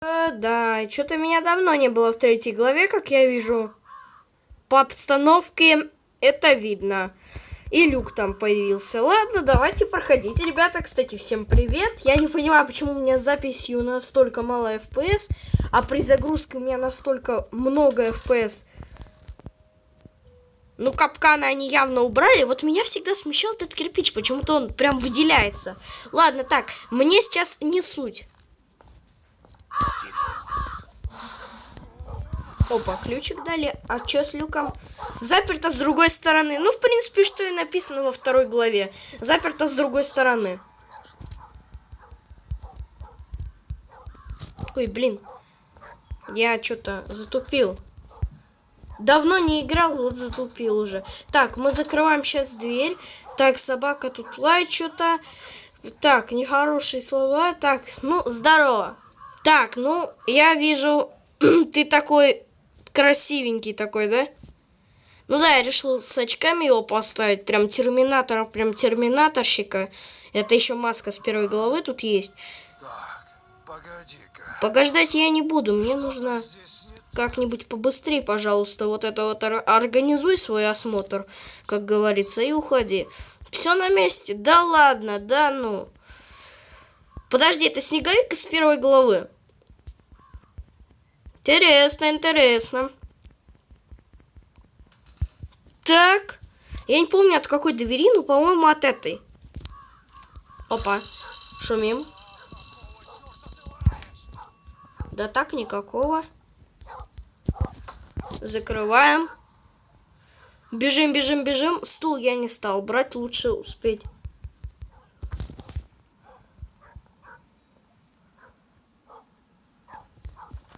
Да, что-то меня давно не было в третьей главе, как я вижу. По обстановке это видно. И Люк там появился. Ладно, давайте проходите, ребята. Кстати, всем привет. Я не понимаю, почему у меня с записью настолько мало FPS, а при загрузке у меня настолько много FPS. Ну, капканы они явно убрали. Вот меня всегда смущал этот кирпич. Почему-то он прям выделяется. Ладно, так, мне сейчас не суть. Опа, ключик дали. А что с люком? Заперто с другой стороны. Ну, в принципе, что и написано во второй главе. Заперто с другой стороны. Ой, блин. Я что-то затупил. Давно не играл, вот затупил уже. Так, мы закрываем сейчас дверь. Так, собака тут лает что-то. Так, нехорошие слова. Так, ну, здорово. Так, ну, я вижу, ты такой красивенький такой, да? Ну да, я решил с очками его поставить. Прям терминатора, прям терминаторщика. Это еще маска с первой главы тут есть. Так, погоди-ка. Подождать я не буду, мне нужно как-нибудь побыстрее, пожалуйста. Вот это вот организуй свой осмотр, как говорится, и уходи. Все на месте? Да ладно, да ну. Подожди, это снеговик из первой главы. Интересно, интересно. Так. Я не помню от какой двери, но, по-моему, от этой. Опа. Шумим. Да так, никакого. Закрываем. Бежим, бежим, бежим. Стул я не стал брать, лучше успеть.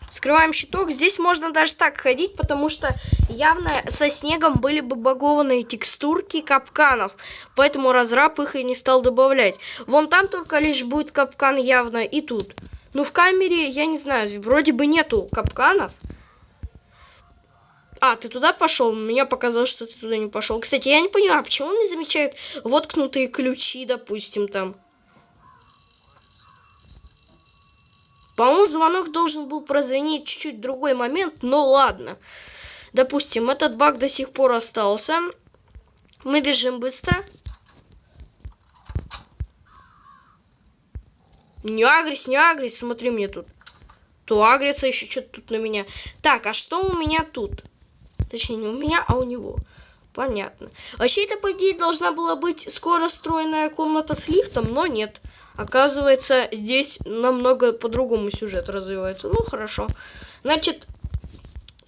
Скрываем щиток. Здесь можно даже так ходить, потому что явно со снегом были бы багованные текстурки капканов. Поэтому разраб их и не стал добавлять. Вон там только лишь будет капкан явно и тут. Ну в камере, я не знаю, вроде бы нету капканов. А, ты туда пошел? Мне показалось, что ты туда не пошел. Кстати, я не понимаю, почему он не замечает воткнутые ключи, допустим, там. По-моему, звонок должен был прозвенеть чуть-чуть в другой момент, но ладно. Допустим, этот баг до сих пор остался. Мы бежим быстро. Не агрись, смотри мне тут. То агрится еще что-то тут на меня. Так, а что у меня тут? Точнее, не у меня, а у него. Понятно. Вообще, это, по идее, должна была быть скоро стройная комната с лифтом, но нет. Оказывается, здесь намного по-другому сюжет развивается. Ну, хорошо. Значит,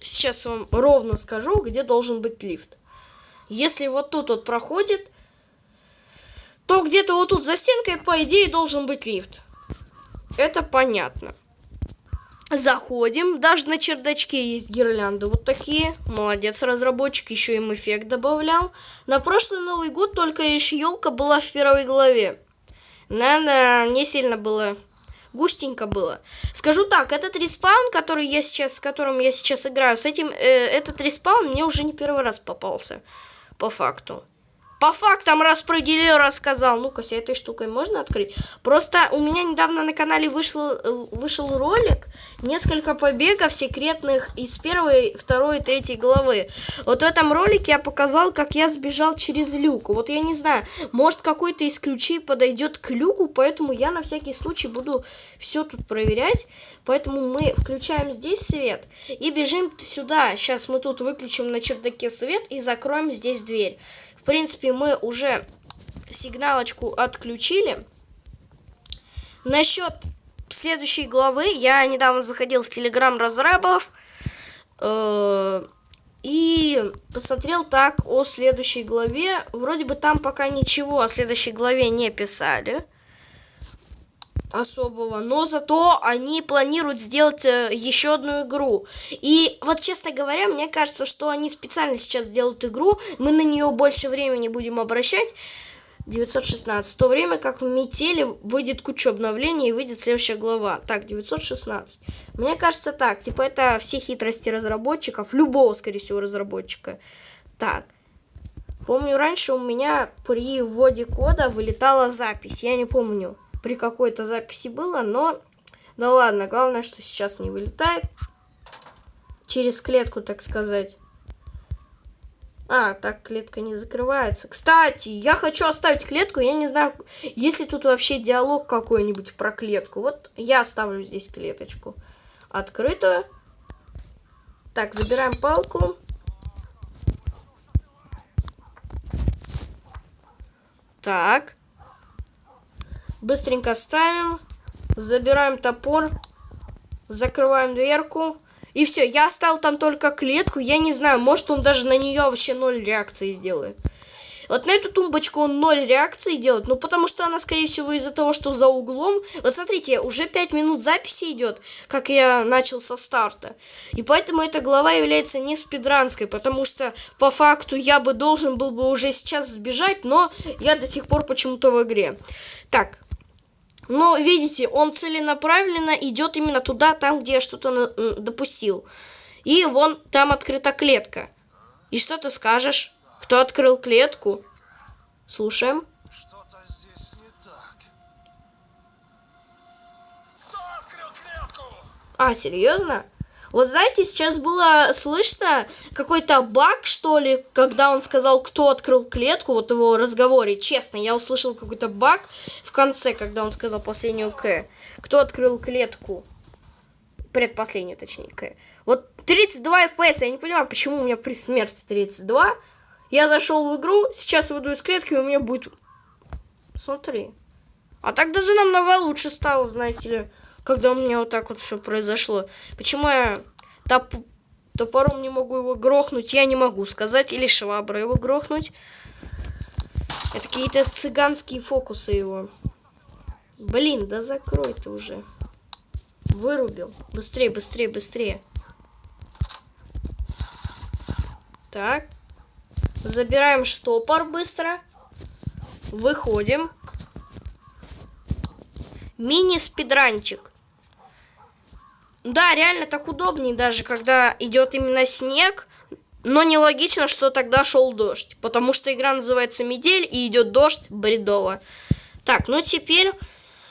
сейчас вам ровно скажу, где должен быть лифт. Если вот тут вот проходит, то где-то вот тут за стенкой, по идее, должен быть лифт. Это понятно. Заходим. Даже на чердачке есть гирлянды вот такие. Молодец, разработчик. Еще им эффект добавлял. На прошлый Новый год только лишь елка была в первой главе. Да, не сильно было. Густенько было. Скажу так, этот респаун, с которым я сейчас играю, этот респаун мне уже не первый раз попался. По факту. По фактам распределил, рассказал. Ну-ка, с этой штукой можно открыть? Просто у меня недавно на канале вышел ролик. Несколько побегов секретных из первой, второй, третьей главы. Вот в этом ролике я показал, как я сбежал через люк. Вот я не знаю, может какой-то из ключей подойдет к люку, поэтому я на всякий случай буду все тут проверять. Поэтому мы включаем здесь свет и бежим сюда. Сейчас мы тут выключим на чердаке свет и закроем здесь дверь. В принципе, мы уже сигналочку отключили. Насчет следующей главы я недавно заходил в телеграм разрабов и посмотрел так о следующей главе. Вроде бы там пока ничего о следующей главе не писали особого, но зато они планируют сделать еще одну игру. И вот, честно говоря, мне кажется, что они специально сейчас сделают игру, мы на нее больше времени будем обращать. 916. В то время как в Метели выйдет куча обновлений и выйдет следующая глава. Так, 916. Мне кажется так, типа это все хитрости разработчиков, любого, скорее всего, разработчика. Так. Помню, раньше у меня при вводе кода вылетала запись. Я не помню, при какой-то записи было, но Да ладно, главное, что сейчас не вылетает. Через клетку, так сказать. А, так клетка не закрывается. Кстати, я хочу оставить клетку. Я не знаю, есть ли тут вообще диалог какой-нибудь про клетку. Вот я оставлю здесь клеточку открытую. Так, забираем палку. Так. Быстренько ставим. Забираем топор. Закрываем дверку. И все, я оставил там только клетку. Я не знаю, может он даже на нее вообще 0 реакции сделает. Вот на эту тумбочку он 0 реакции делает. Ну, потому что она, скорее всего, из-за того, что за углом. Вот смотрите, уже 5 минут записи идет, как я начал со старта. И поэтому эта глава является не спидранской. Потому что, по факту, я бы должен был бы уже сейчас сбежать. Но я до сих пор почему-то в игре. Так. Но, видите, он целенаправленно идет именно туда, там, где я что-то допустил. И вон там открыта клетка. И что ты скажешь? Кто открыл клетку? Слушаем. Что-то здесь не так. Кто открыл клетку? А, серьезно? Вот знаете, сейчас было слышно какой-то баг, что ли, когда он сказал, кто открыл клетку, вот в его разговоре. Честно, я услышал какой-то баг в конце, когда он сказал последнюю К. Кто открыл клетку? Предпоследнюю, точнее, К. Вот 32 FPS, я не понимаю, почему у меня при смерти 32. Я зашел в игру, сейчас выйду из клетки, и у меня будет... Смотри. А так даже намного лучше стало, знаете ли. Когда у меня вот так вот все произошло. Почему я топором не могу его грохнуть, я не могу сказать. Или шваброй его грохнуть. Это какие-то цыганские фокусы его. Блин, да закрой ты уже. Вырубил. Быстрее, быстрее, быстрее. Так. Забираем штопор быстро. Выходим. Мини-спидранчик. Да, реально так удобнее даже, когда идет именно снег. Но нелогично, что тогда шел дождь. Потому что игра называется «Метель» и идет дождь бредово. Так, ну теперь...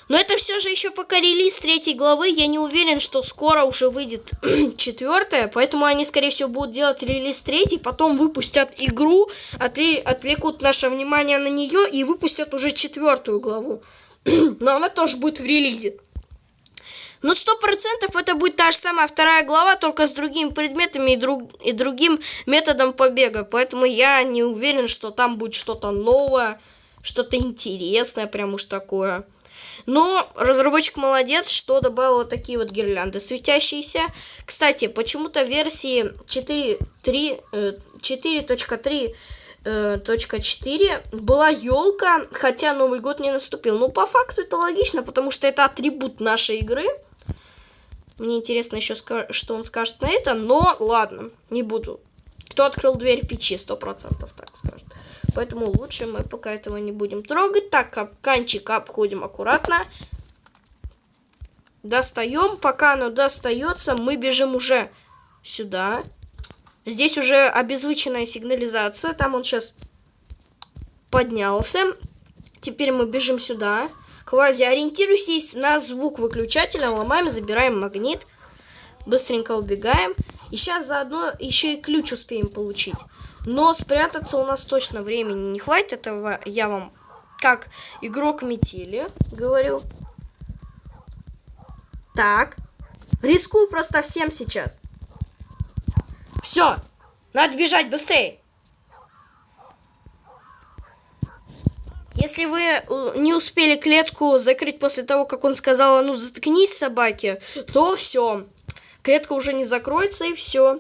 Но это все же еще пока релиз 3 главы. Я не уверен, что скоро уже выйдет 4. Поэтому они, скорее всего, будут делать релиз 3. Потом выпустят игру, отвлекут наше внимание на нее и выпустят уже 4 главу. Но она тоже будет в релизе. Ну, 100% это будет та же самая 2 глава, только с другими предметами и другим методом побега. Поэтому я не уверен, что там будет что-то новое, что-то интересное, прям уж такое. Но разработчик молодец, что добавил вот такие вот гирлянды светящиеся. Кстати, почему-то в версии 4.3.4 была елка, хотя Новый год не наступил. Ну, по факту это логично, потому что это атрибут нашей игры. Мне интересно еще, что он скажет на это, но ладно, не буду. Кто открыл дверь печи, 100% так скажет. Поэтому лучше мы пока этого не будем трогать. Так, капканчик обходим аккуратно. Достаем. Пока оно достается, мы бежим уже сюда. Здесь уже обезвученная сигнализация. Там он сейчас поднялся. Теперь мы бежим сюда. Квази, ориентируйтесь на звук выключателя. Ломаем, забираем магнит. Быстренько убегаем. И сейчас заодно еще и ключ успеем получить. Но спрятаться у нас точно времени не хватит. Этого я вам, как игрок метели, говорю. Так. Рискую просто всем сейчас. Все. Надо бежать быстрее. Если вы не успели клетку закрыть после того, как он сказал, а ну заткнись, собаки, то все. Клетка уже не закроется, и все.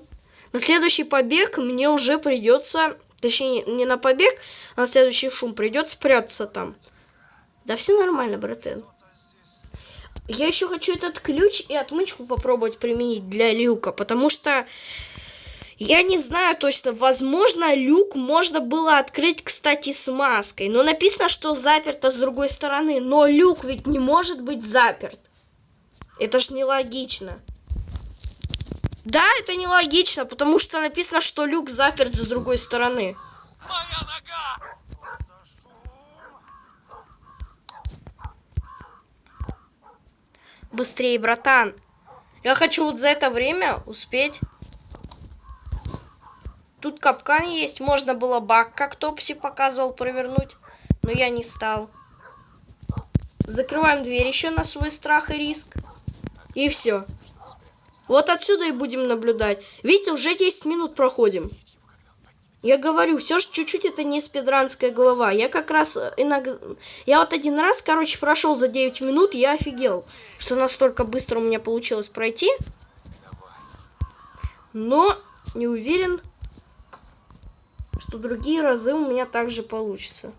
На следующий побег мне уже придется, точнее, не на побег, а на следующий шум придется прятаться там. Да все нормально, братан. Я еще хочу этот ключ и отмычку попробовать применить для люка, потому что я не знаю точно, возможно, люк можно было открыть, кстати, с маской. Но написано, что заперто с другой стороны, но люк ведь не может быть заперт. Это ж нелогично. Да, это нелогично, потому что написано, что люк заперт с другой стороны. Моя нога! Быстрее, братан. Я хочу вот за это время успеть. Тут капкан есть. Можно было баг, как Топси показывал, провернуть. Но я не стал. Закрываем дверь еще на свой страх и риск. И все. Вот отсюда и будем наблюдать. Видите, уже 10 минут проходим. Я говорю, все же чуть-чуть это не спидранская голова. Я как раз иногда... Я вот один раз, короче, прошел за 9 минут, я офигел, что настолько быстро у меня получилось пройти. Но не уверен, что другие разы у меня также получится.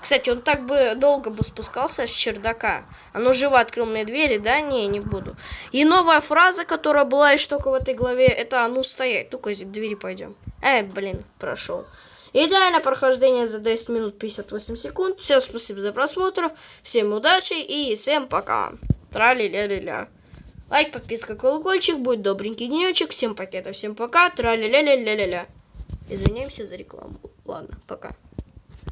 Кстати, он так бы долго бы спускался с чердака. Оно живо открыл мне двери, да? Не буду. И новая фраза, которая была лишь только в этой главе, это «а ну стоять». Ну-ка, к двери пойдем. Блин, прошел. Идеальное прохождение за 10 минут 58 секунд. Всем спасибо за просмотр. Всем удачи и всем пока. Тра-ля-ля-ля-ля. Лайк, подписка, колокольчик. Будет добренький денечек. Всем пакетов, всем пока. Тра-ля-ля-ля-ля-ля-ля. Извиняемся за рекламу. Ладно, пока.